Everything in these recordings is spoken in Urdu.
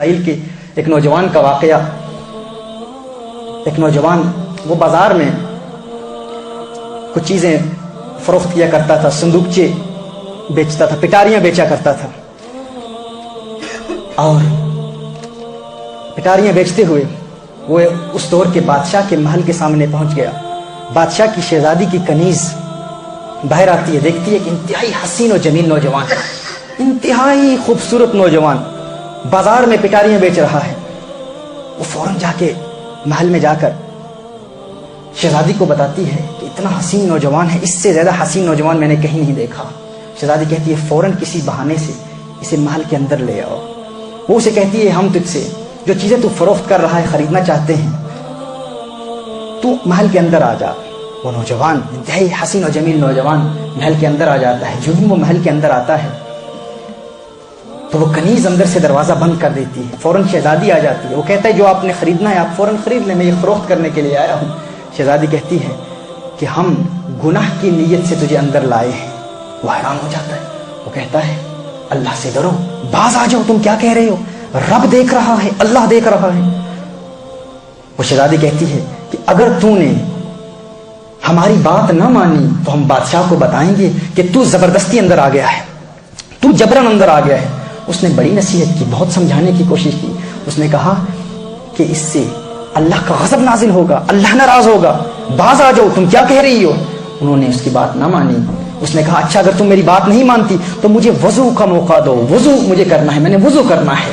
اسرائیل کے ایک نوجوان کا واقعہ. ایک نوجوان وہ بازار میں کچھ چیزیں فروخت کیا کرتا تھا، صندوقچے بیچتا تھا، پٹاریاں بیچا کرتا تھا. اور پٹاریاں بیچتے ہوئے وہ اس دور کے بادشاہ کے محل کے سامنے پہنچ گیا. بادشاہ کی شہزادی کی کنیز باہر آتی ہے، دیکھتی ہے کہ انتہائی حسین و جمیل نوجوان، انتہائی خوبصورت نوجوان بازار میں پٹاریاں بیچ رہا ہے. وہ فوراً جا کے محل میں جا کر شہزادی کو بتاتی ہے کہ اتنا حسین نوجوان ہے، اس سے زیادہ حسین نوجوان میں نے کہیں نہیں دیکھا. شہزادی کہتی ہے فوراً کسی بہانے سے اسے محل کے اندر لے آؤ. وہ اسے کہتی ہے ہم تجھ سے جو چیزیں تو فروخت کر رہا ہے خریدنا چاہتے ہیں، تو محل کے اندر آ جا. وہ نوجوان انتہائی حسین و جمیل نوجوان محل کے اندر آ جاتا ہے. جو ہی وہ محل کے اندر آتا ہے تو وہ کنیز اندر سے دروازہ بند کر دیتی ہے. فوراً شہزادی آ جاتی ہے. وہ کہتا ہے جو آپ نے خریدنا ہے آپ فوراً خرید لیں، میں یہ فروخت کرنے کے لیے آیا ہوں. شہزادی کہتی ہے کہ ہم گناہ کی نیت سے تجھے اندر لائے ہیں. وہ حیران ہو جاتا ہے. وہ کہتا ہے اللہ سے ڈرو، باز آ جاؤ، تم کیا کہہ رہے ہو؟ رب دیکھ رہا ہے، اللہ دیکھ رہا ہے. وہ شہزادی کہتی ہے کہ اگر تو نے ہماری بات نہ مانی تو ہم بادشاہ کو بتائیں گے کہ تو زبردستی اندر آ گیا ہے، تو جبرن اندر آ گیا ہے. اس نے بڑی نصیحت کی، بہت سمجھانے کی کوشش کی. اس نے کہا کہ اس سے اللہ کا غضب نازل ہوگا، اللہ ناراض ہوگا، باز آ جاؤ، تم کیا کہہ رہی ہو؟ انہوں نے اس کی بات نہ مانی. اس نے کہا اچھا اگر تم میری بات نہیں مانتی تو مجھے وضو کا موقع دو، وضو مجھے کرنا ہے، میں نے وضو کرنا ہے.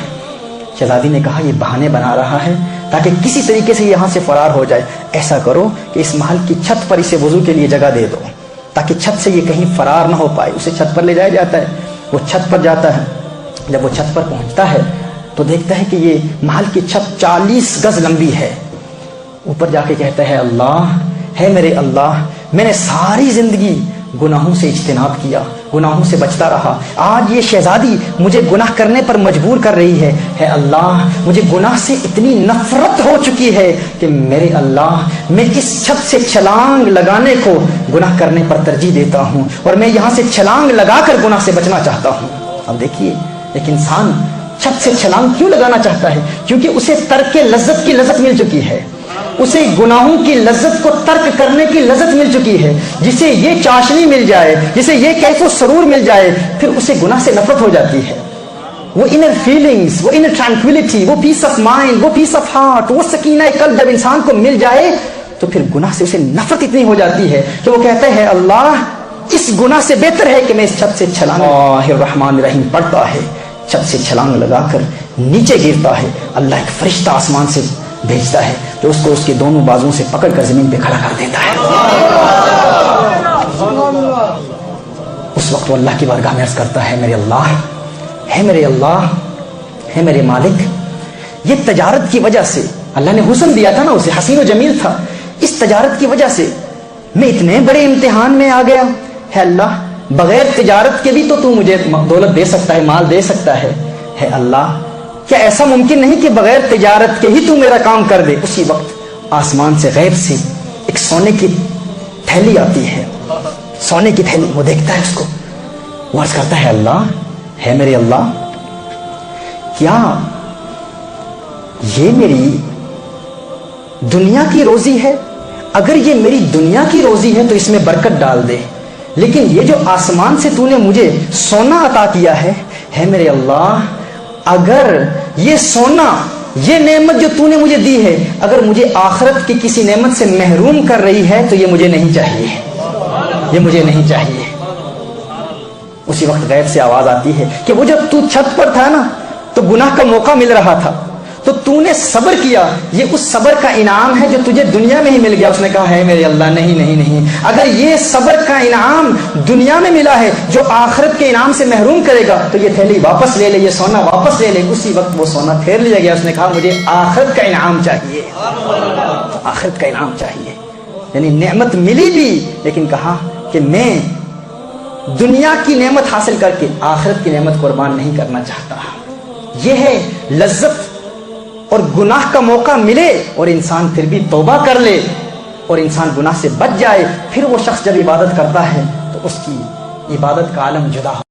شہزادی نے کہا یہ بہانے بنا رہا ہے تاکہ کسی طریقے سے یہاں سے فرار ہو جائے. ایسا کرو کہ اس محل کی چھت پر اسے وضو کے لیے جگہ دے دو تاکہ چھت سے یہ کہیں فرار نہ ہو پائے. اسے چھت پر لے جایا جاتا ہے. وہ چھت پر جاتا ہے. جب وہ چھت پر پہنچتا ہے تو دیکھتا ہے کہ یہ محل کی چھت 40 گز لمبی ہے. اوپر جا کے کہتا ہے اللہ ہے میرے اللہ، میں نے ساری زندگی گناہوں سے اجتناب کیا، گناہوں سے بچتا رہا. آج یہ شہزادی مجھے گناہ کرنے پر مجبور کر رہی ہے. ہے اللہ مجھے گناہ سے اتنی نفرت ہو چکی ہے کہ میرے اللہ میں اس چھت سے چھلانگ لگانے کو گناہ کرنے پر ترجیح دیتا ہوں، اور میں یہاں سے چھلانگ لگا کر گناہ سے بچنا چاہتا ہوں. اب دیکھیے ایک انسان چھت سے چھلانگ کیوں لگانا چاہتا ہے؟ کیونکہ اسے ترک لذت کی لذت مل چکی ہے، اسے گناہوں کی لذت کو ترک کرنے کی لذت مل چکی ہے. جسے یہ چاشنی مل جائے، جسے یہ کیف و سرور مل جائے، پھر اسے گناہ سے نفرت ہو جاتی ہے. وہ انر فیلنگز، وہ انر ٹرانکویلٹی، وہ پیس آف مائنڈ، وہ پیس آف ہارٹ، وہ سکینہ قلب جب انسان کو مل جائے تو پھر گناہ سے اسے نفرت اتنی ہو جاتی ہے کہ وہ کہتا ہے اللہ اس گناہ سے بہتر ہے کہ میں اس چھت سے چھلانگ. اللہ الرحمن الرحیم پڑھتا ہے، چھت سے چھلانگ لگا کر نیچے گرتا ہے. اللہ ایک فرشتہ آسمان سے بھیجتا ہے جو اس کو اس کے دونوں بازوؤں سے پکڑ کر زمین پہ کھڑا کر دیتا ہے. اس وقت وہ اللہ کی بارگاہ میں عرض کرتا ہے میرے اللہ، ہے میرے اللہ، ہے میرے مالک، یہ تجارت کی وجہ سے اللہ نے حسن دیا تھا نا، اسے حسین و جمیل تھا، اس تجارت کی وجہ سے میں اتنے بڑے امتحان میں آ گیا. ہے اللہ بغیر تجارت کے بھی تو مجھے دولت دے سکتا ہے، مال دے سکتا ہے. ہے اللہ کیا ایسا ممکن نہیں کہ بغیر تجارت کے ہی تو میرا کام کر دے؟ اسی وقت آسمان سے غیب سے ایک سونے کی تھیلی آتی ہے، سونے کی تھیلی. وہ دیکھتا ہے اس کو، وہ عرض کرتا ہے اللہ، ہے میرے اللہ، کیا یہ میری دنیا کی روزی ہے؟ اگر یہ میری دنیا کی روزی ہے تو اس میں برکت ڈال دے. لیکن یہ جو آسمان سے تو نے مجھے سونا عطا کیا ہے میرے اللہ، اگر یہ سونا، یہ نعمت جو تو نے مجھے دی ہے، اگر مجھے آخرت کی کسی نعمت سے محروم کر رہی ہے تو یہ مجھے نہیں چاہیے، یہ مجھے نہیں چاہیے. اسی وقت غیب سے آواز آتی ہے کہ وہ جب تو چھت پر تھا نا تو گناہ کا موقع مل رہا تھا تو تو نے صبر کیا، یہ اس صبر کا انعام ہے جو تجھے دنیا میں ہی مل گیا. اس نے کہا ہے میرے اللہ نہیں نہیں نہیں، اگر یہ صبر کا انعام دنیا میں ملا ہے جو آخرت کے انعام سے محروم کرے گا تو یہ تھیلی واپس لے لے، یہ سونا واپس لے لے. اسی وقت وہ سونا پھیر لیا گیا. اس نے کہا مجھے آخرت کا انعام چاہیے، آخرت کا انعام چاہیے. یعنی نعمت ملی بھی لیکن کہا کہ میں دنیا کی نعمت حاصل کر کے آخرت کی نعمت قربان نہیں کرنا چاہتا. یہ ہے لذت. اور گناہ کا موقع ملے اور انسان پھر بھی توبہ کر لے اور انسان گناہ سے بچ جائے، پھر وہ شخص جب عبادت کرتا ہے تو اس کی عبادت کا عالم جدا ہو.